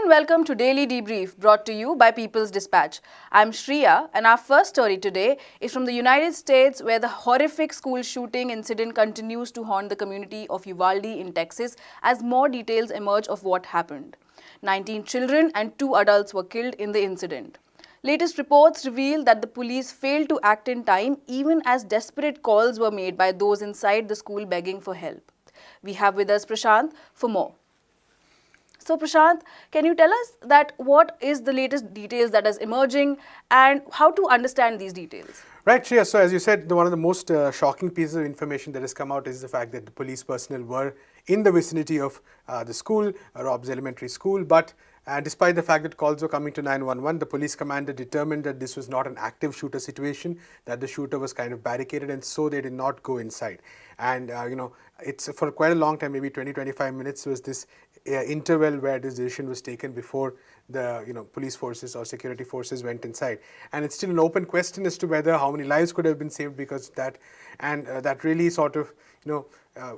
and welcome to Daily Debrief, brought to you by People's Dispatch. I'm Shreya, and our first story today is from the United States, where the horrific school shooting incident continues to haunt the community of Uvalde in Texas as more details emerge of what happened. 19 children and 2 adults were killed in the incident. Latest reports reveal that the police failed to act in time even as desperate calls were made by those inside the school begging for help. We have with us Prashant for more. So Prashant, can you tell us that what is the latest details that is emerging and how to understand these details? Right, Shreya. So as you said, one of the most shocking pieces of information that has come out is the fact that the police personnel were in the vicinity of the school, Rob's elementary school, but despite the fact that calls were coming to 911, the police commander determined that this was not an active shooter situation, that the shooter was kind of barricaded, and so they did not go inside. And it's for quite a long time, maybe 20-25 minutes was this interval where this decision was taken before the police forces or security forces went inside. And it's still an open question as to whether how many lives could have been saved because of that, and that really sort of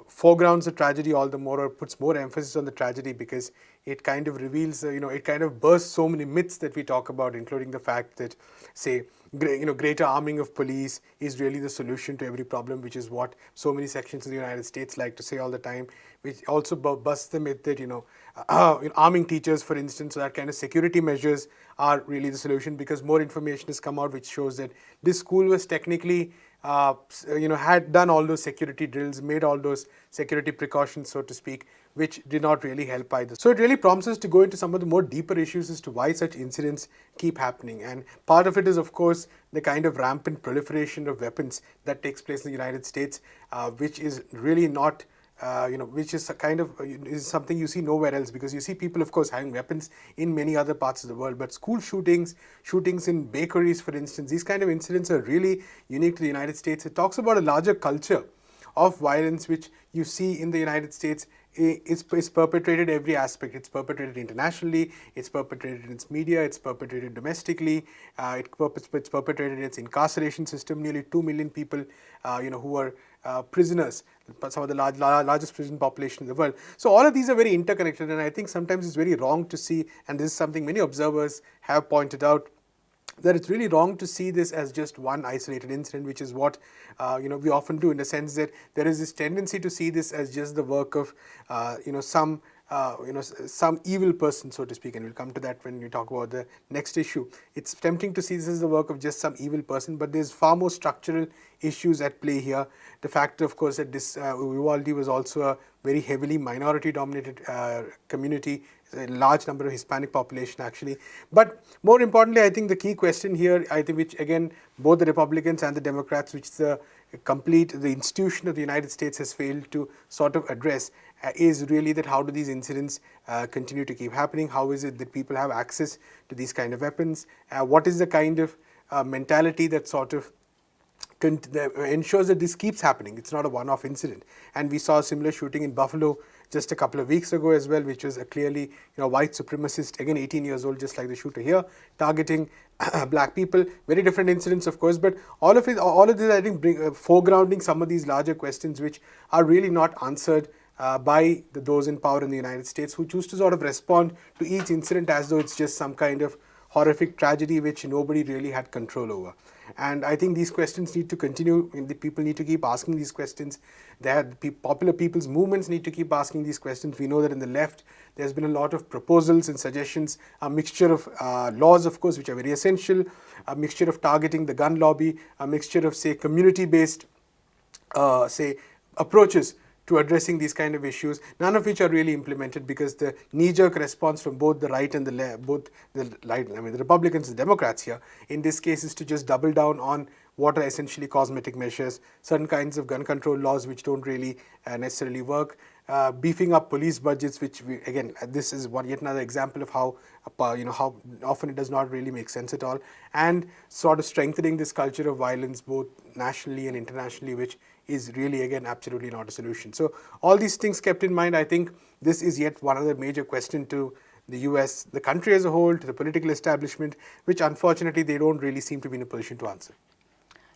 foregrounds the tragedy all the more, or puts more emphasis on the tragedy, because it kind of reveals, it kind of bursts so many myths that we talk about, including the fact that, say, greater arming of police is really the solution to every problem, which is what so many sections of the United States like to say all the time, which also busts the myth that, arming teachers, for instance, so that kind of security measures are really the solution, because more information has come out which shows that this school was technically had done all those security drills, made all those security precautions, so to speak, which did not really help either. So it really prompts us to go into some of the more deeper issues as to why such incidents keep happening. And part of it is, of course, the kind of rampant proliferation of weapons that takes place in the United States, which is really not which is a kind of is something you see nowhere else, because you see people, of course, having weapons in many other parts of the world, but school shootings in bakeries, for instance, these kind of incidents are really unique to the United States. It talks about a larger culture of violence which you see in the United States. Is perpetrated every aspect. It's perpetrated internationally, it's perpetrated in its media, it's perpetrated domestically, it's perpetrated in its incarceration system. Nearly 2 million people who are prisoners, some of the largest prison population in the world. So all of these are very interconnected, and I think sometimes it's very wrong to see, and this is something many observers have pointed out, that it's really wrong to see this as just one isolated incident, which is what we often do, in the sense that there is this tendency to see this as just the work of some evil person, so to speak, and we'll come to that when we talk about the next issue. It's tempting to see this as the work of just some evil person, but there's far more structural issues at play here. The fact, of course, that this Uvalde was also a very heavily minority-dominated community, a large number of Hispanic population actually. But more importantly, I think the key question here, which again both the Republicans and the Democrats, which the institution of the United States has failed to sort of address, is really that how do these incidents continue to keep happening? How is it that people have access to these kind of weapons? What is the kind of mentality that sort of ensures that this keeps happening? It's not a one-off incident. And we saw a similar shooting in Buffalo just a couple of weeks ago as well, which was a clearly white supremacist, again 18 years old, just like the shooter here, targeting black people. Very different incidents, of course, but all of this I think foregrounding some of these larger questions which are really not answered by those in power in the United States, who choose to sort of respond to each incident as though it's just some kind of horrific tragedy which nobody really had control over. And I think these questions need to continue, and the people need to keep asking these questions. Popular people's movements need to keep asking these questions. We know that in the left, there's been a lot of proposals and suggestions, a mixture of laws, of course, which are very essential, a mixture of targeting the gun lobby, a mixture of, say, community-based, approaches to addressing these kind of issues, none of which are really implemented, because the knee-jerk response from both the right and the left, the Republicans and the Democrats here, in this case, is to just double down on what are essentially cosmetic measures, certain kinds of gun control laws which don't really necessarily work, beefing up police budgets, which this is yet another example of how often it does not really make sense at all, and sort of strengthening this culture of violence both nationally and internationally, which is really, again, absolutely not a solution. So all these things kept in mind, I think this is yet one other major question to the US, the country as a whole, to the political establishment, which unfortunately they don't really seem to be in a position to answer.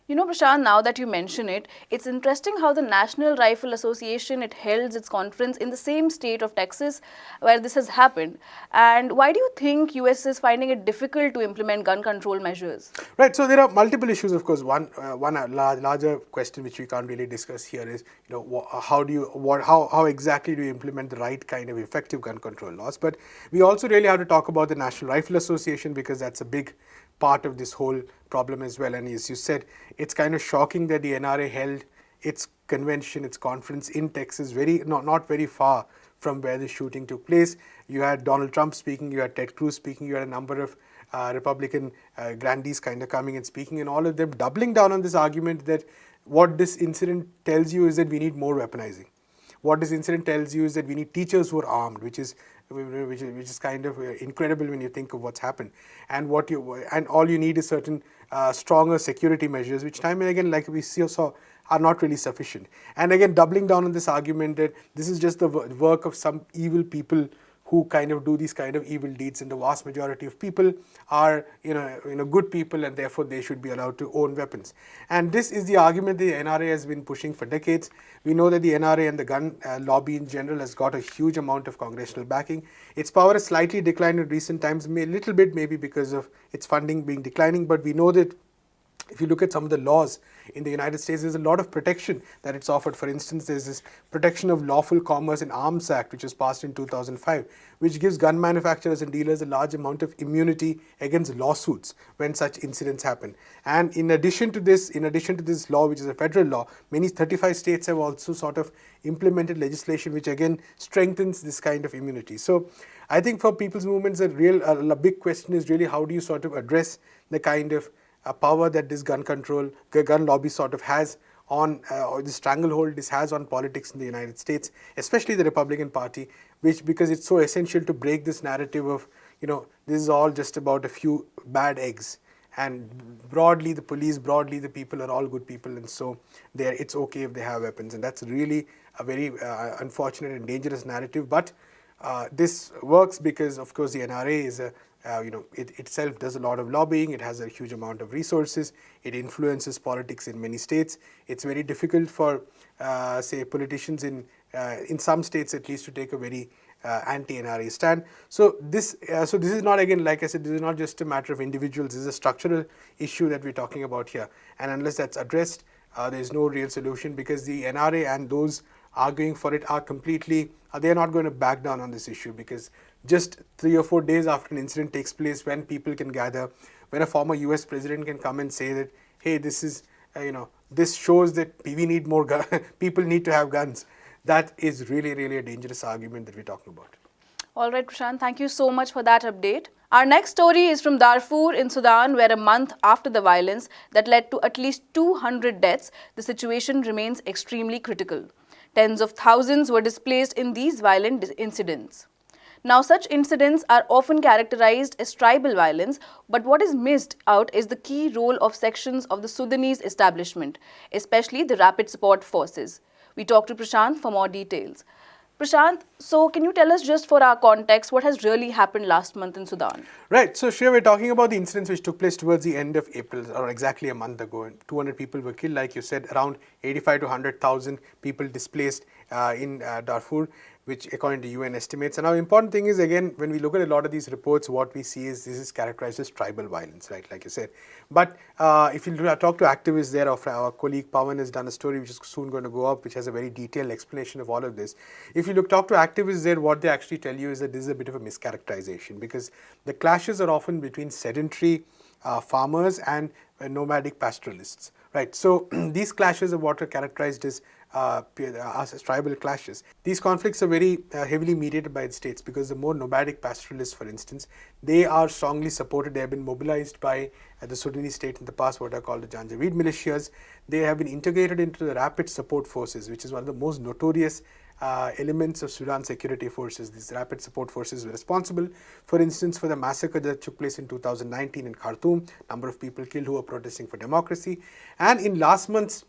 You know, Prashant, now that you mention it, it's interesting how the National Rifle Association, it held its conference in the same state of Texas where this has happened. And why do you think US is finding it difficult to implement gun control measures? Right. So there are multiple issues. Of course, one larger question which we can't really discuss here is, how exactly do you implement the right kind of effective gun control laws? But we also really have to talk about the National Rifle Association, because that's a big part of this whole problem as well. And as you said, it's kind of shocking that the NRA held its convention, its conference in Texas, not very far from where the shooting took place. You had Donald Trump speaking, you had Ted Cruz speaking, you had a number of Republican grandees kind of coming and speaking, and all of them doubling down on this argument that what this incident tells you is that we need more weaponizing. What this incident tells you is that we need teachers who are armed, which is kind of incredible when you think of what's happened. And all you need is certain stronger security measures, which time and again, like we saw, are not really sufficient. And again, doubling down on this argument that this is just the work of some evil people who kind of do these kind of evil deeds, and the vast majority of people are good people, and therefore they should be allowed to own weapons. And this is the argument the NRA has been pushing for decades. We know that the NRA and the gun lobby in general has got a huge amount of congressional backing. Its power has slightly declined in recent times, a little bit maybe because of its funding being declining, but we know that if you look at some of the laws in the United States, there's a lot of protection that it's offered. For instance, there's this Protection of Lawful Commerce and Arms Act, which was passed in 2005, which gives gun manufacturers and dealers a large amount of immunity against lawsuits when such incidents happen. And in addition to this law, which is a federal law, many 35 states have also sort of implemented legislation which again strengthens this kind of immunity. So I think for people's movements, a big question is really how do you sort of address the kind of power that this gun lobby sort of has on, or the stranglehold this has on politics in the United States, especially the Republican Party, because it's so essential to break this narrative of, this is all just about a few bad eggs. And broadly, the police, broadly, the people are all good people, and so it's okay if they have weapons. And that's really a very unfortunate and dangerous narrative. But this works because, of course, the NRA is it itself does a lot of lobbying. It has a huge amount of resources. It influences politics in many states. It's very difficult for, say, politicians in some states at least to take a very anti-NRA stand. So this is not, again, like I said, this is not just a matter of individuals. This is a structural issue that we're talking about here. And unless that's addressed, there is no real solution, because the NRA and those arguing for it are completely, they're not going to back down on this issue, because just 3 or 4 days after an incident takes place, when people can gather, when a former US president can come and say that, hey, this is, this shows that we need more people need to have guns, that is really, really a dangerous argument that we're talking about. All right, Prashant, thank you so much for that update. Our next story is from Darfur in Sudan, where a month after the violence that led to at least 200 deaths, the situation remains extremely critical. Tens of thousands were displaced in these violent incidents. Now, such incidents are often characterized as tribal violence, but what is missed out is the key role of sections of the Sudanese establishment, especially the Rapid Support Forces. We talked to Prashant for more details. Prashant, so can you tell us, just for our context, what has really happened last month in Sudan? Right, so Shreya, we're talking about the incidents which took place towards the end of April, or exactly a month ago, and 200 people were killed, like you said, around 85 to 100,000 people displaced in Darfur, which according to UN estimates. And our important thing is, again, when we look at a lot of these reports, what we see is this is characterized as tribal violence, right, like you said. But if you talk to activists there, our colleague Pawan has done a story which is soon going to go up, which has a very detailed explanation of all of this. If you talk to activists there, what they actually tell you is that this is a bit of a mischaracterization, because the clashes are often between sedentary farmers and nomadic pastoralists, right? So these clashes are what are characterized as tribal clashes. These conflicts are very heavily mediated by the states, because the more nomadic pastoralists, for instance, they are strongly supported. They have been mobilized by the Sudanese state in the past, what are called the Janjaweed militias. They have been integrated into the Rapid Support Forces, which is one of the most notorious elements of Sudan security forces. These Rapid Support Forces were responsible, for instance, for the massacre that took place in 2019 in Khartoum, number of people killed who were protesting for democracy. And in last month's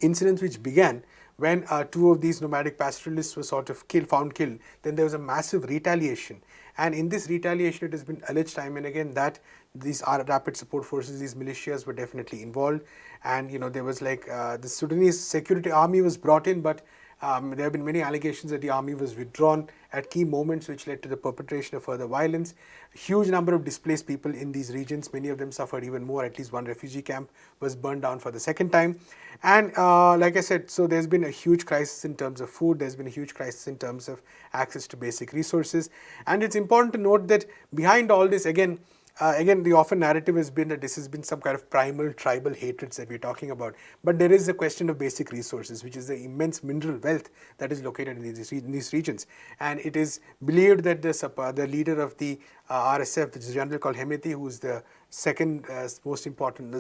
incidents, which began when 2 of these nomadic pastoralists were sort of found killed, then there was a massive retaliation. And in this retaliation, it has been alleged time and again that these rapid support forces, these militias were definitely involved. And there was like the Sudanese security army was brought in, but there have been many allegations that the army was withdrawn at key moments, which led to the perpetration of further violence. A huge number of displaced people in these regions, many of them suffered even more. At least one refugee camp was burned down for the second time. And like I said, so there's been a huge crisis in terms of food, there's been a huge crisis in terms of access to basic resources. And it's important to note that behind all this, again, the often narrative has been that this has been some kind of primal tribal hatreds that we're talking about. But there is a question of basic resources, which is the immense mineral wealth that is located in these regions. And it is believed that the leader of the RSF, which is a general called Hemeti, who is the second most important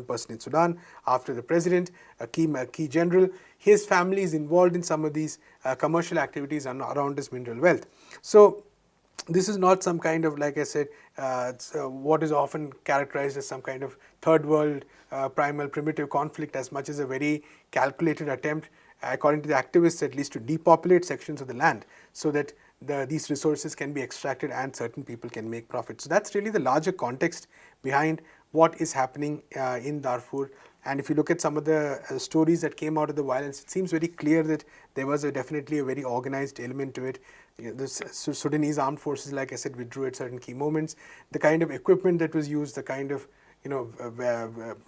person in Sudan after the president, a key general, his family is involved in some of these commercial activities around this mineral wealth. So this is not some kind of, like I said, what is often characterized as some kind of third world primal primitive conflict, as much as a very calculated attempt, according to the activists at least, to depopulate sections of the land so that these resources can be extracted and certain people can make profit. So that's really the larger context behind what is happening in Darfur. And if you look at some of the stories that came out of the violence, it seems very clear that there was definitely a very organized element to it. The Sudanese armed forces, like I said, withdrew at certain key moments. The kind of equipment that was used, the kind of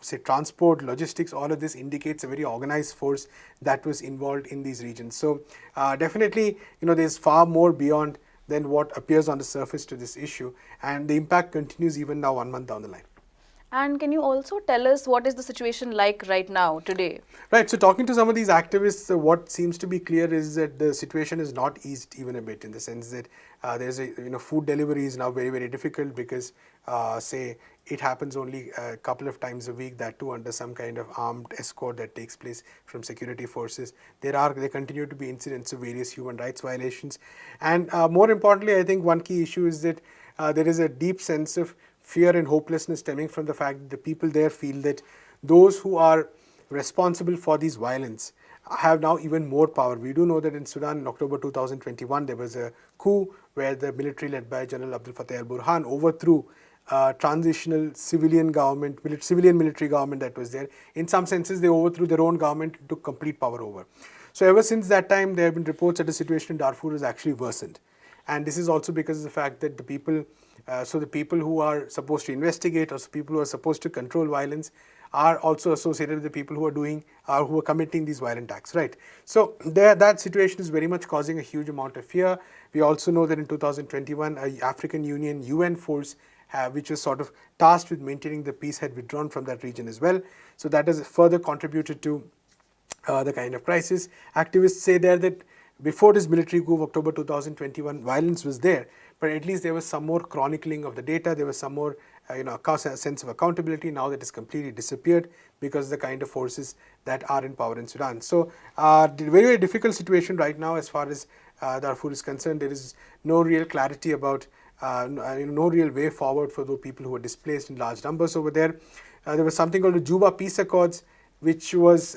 say transport, logistics, all of this indicates a very organized force that was involved in these regions. So definitely, there's far more beyond than what appears on the surface to this issue, and the impact continues even now 1 month down the line. And can you also tell us what is the situation like right now, today? Right, so talking to some of these activists, what seems to be clear is that the situation is not eased even a bit, in the sense that there's food delivery is now very, very difficult because say it happens only a couple of times a week, that too under some kind of armed escort that takes place from security forces. There continue to be incidents of various human rights violations. And more importantly, I think one key issue is that there is a deep sense of fear and hopelessness stemming from the fact that the people there feel that those who are responsible for these violence have now even more power. We do know that in Sudan in October 2021 there was a coup where the military led by General Abdel Fattah al-Burhan overthrew transitional civilian military government that was there. In some senses they overthrew their own government and took complete power over. So ever since that time there have been reports that the situation in Darfur has actually worsened. And this is also because of the fact that the people who are supposed to investigate, or people who are supposed to control violence, are also associated with the people who are committing these violent acts, right? So that situation is very much causing a huge amount of fear. We also know that in 2021, an African Union UN force, which was sort of tasked with maintaining the peace, had withdrawn from that region as well. So that has further contributed to the kind of crisis. Activists say there that before this military coup of October 2021, violence was there, but at least there was some more chronicling of the data, there was some more sense of accountability. Now that has completely disappeared because of the kind of forces that are in power in Sudan. So very, very difficult situation right now as far as Darfur is concerned. There is no real clarity about, no real way forward for those people who are displaced in large numbers over there. There was something called the Juba Peace Accords, which was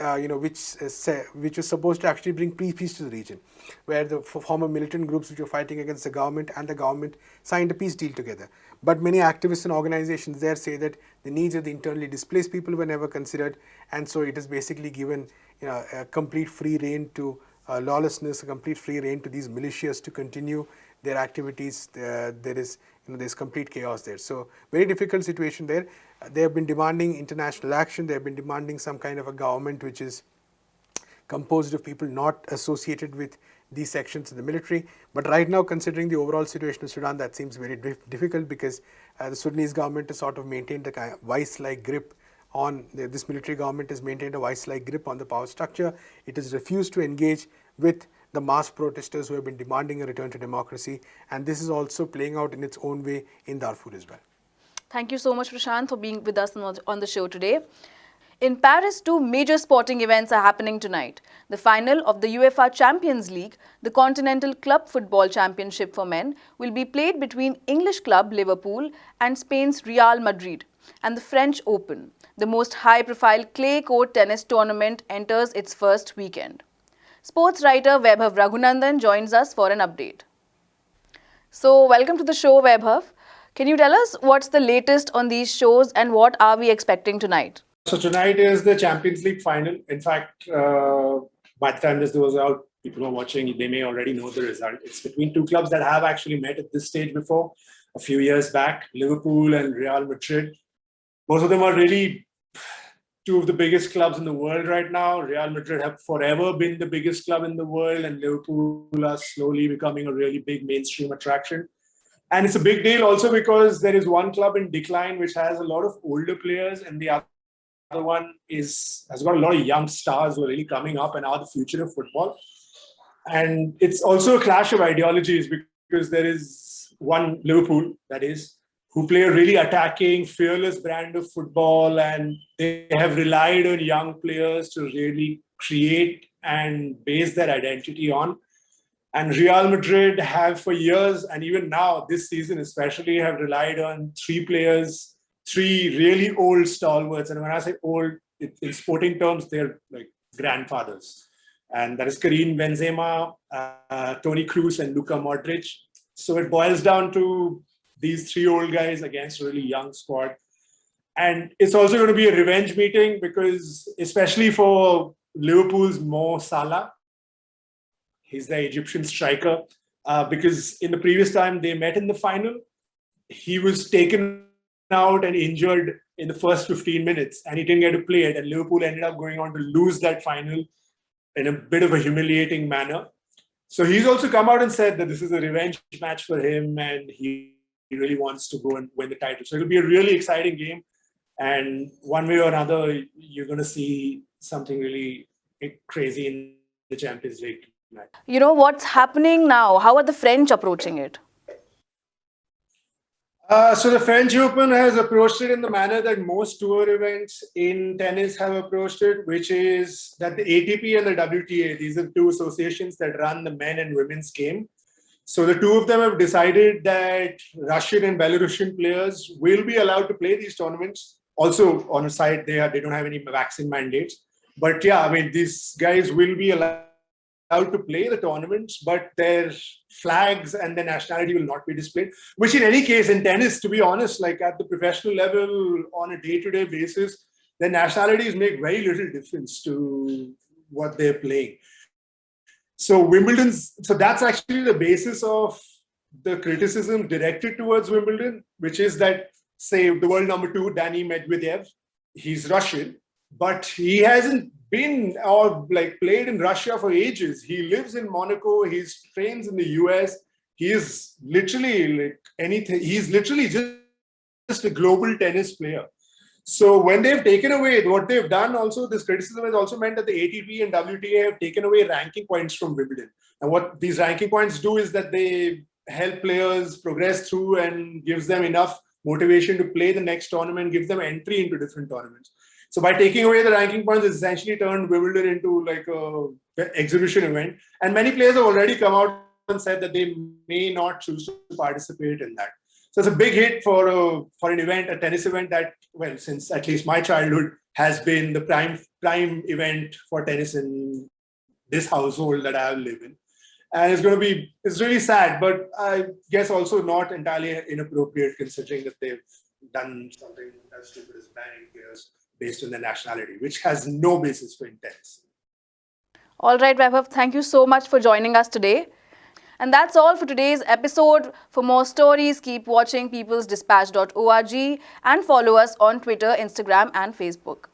supposed to actually bring peace to the region, where the former militant groups which were fighting against the government and the government signed a peace deal together. But many activists and organizations there say that the needs of the internally displaced people were never considered, and so it has basically given a complete free rein to lawlessness, a complete free rein to these militias to continue their activities. There's complete chaos there. So very difficult situation there. They have been demanding international action. They have been demanding some kind of a government which is composed of people not associated with these sections of the military. But right now, considering the overall situation in Sudan, that seems very difficult, because the Sudanese government has sort of maintained a kind of vice-like grip on this military government has maintained a vice-like grip on the power structure. It has refused to engage with the mass protesters who have been demanding a return to democracy, and this is also playing out in its own way in Darfur as well. Thank you so much, Prashant, for being with us on the show today. In Paris, two major sporting events are happening tonight. The final of the UEFA Champions League, the Continental Club Football Championship for men, will be played between English club Liverpool and Spain's Real Madrid. And the French Open, the most high-profile clay court tennis tournament, enters its first weekend. Sports writer Vaibhav Raghunandan joins us for an update. So, welcome to the show, Vaibhav. Can you tell us what's the latest on these shows and what are we expecting tonight? So tonight is the Champions League final. In fact, by the time this goes out, people who are watching, they may already know the result. It's between two clubs that have actually met at this stage before, a few years back, Liverpool and Real Madrid. Both of them are really two of the biggest clubs in the world right now. Real Madrid have forever been the biggest club in the world, and Liverpool are slowly becoming a really big mainstream attraction. And it's a big deal also because there is one club in decline which has a lot of older players, and the other one has got a lot of young stars who are really coming up and are the future of football. And it's also a clash of ideologies because there is one Liverpool, that is, who play a really attacking, fearless brand of football, and they have relied on young players to really create and base their identity on. And Real Madrid have for years, and even now, this season especially, have relied on three players, three really old stalwarts. And when I say old, in sporting terms, they're like grandfathers. And that is Karim Benzema, Toni Kroos, and Luka Modric. So it boils down to these three old guys against a really young squad. And it's also going to be a revenge meeting because, especially for Liverpool's Mo Salah, he's the Egyptian striker, because in the previous time they met in the final, he was taken out and injured in the first 15 minutes and he didn't get to play it. And Liverpool ended up going on to lose that final in a bit of a humiliating manner. So he's also come out and said that this is a revenge match for him and he really wants to go and win the title. So it'll be a really exciting game. And one way or another, you're going to see something really crazy in the Champions League. You know, what's happening now? How are the French approaching it? So the French Open has approached it in the manner that most tour events in tennis have approached it, which is that the ATP and the WTA, these are two associations that run the men and women's game. So the two of them have decided that Russian and Belarusian players will be allowed to play these tournaments. Also, on the side, they don't have any vaccine mandates. But yeah, I mean, these guys will be allowed to play the tournaments, but their flags and their nationality will not be displayed. Which in any case, in tennis, to be honest, like at the professional level, on a day-to-day basis, their nationalities make very little difference to what they're playing. So that's actually the basis of the criticism directed towards Wimbledon, which is that, say, the world number 2, Danny Medvedev, he's Russian, but he hasn't been or like played in Russia for ages. He lives in Monaco. He trains in the US. He is literally like anything. He's literally just a global tennis player. So when they've taken away what they've done, also this criticism has also meant that the ATP and WTA have taken away ranking points from Wimbledon. And what these ranking points do is that they help players progress through and gives them enough motivation to play the next tournament, gives them entry into different tournaments. So by taking away the ranking points, it's essentially turned Wimbledon into like an exhibition event. And many players have already come out and said that they may not choose to participate in that. So it's a big hit for an event, a tennis event that, well, since at least my childhood, has been the prime event for tennis in this household that I live in. And it's really sad, but I guess also not entirely inappropriate considering that they've done something as stupid as banning players based on their nationality, which has no basis for tennis. All right, Vaibhav, thank you so much for joining us today. And that's all for today's episode. For more stories, keep watching peoplesdispatch.org and follow us on Twitter, Instagram, and Facebook.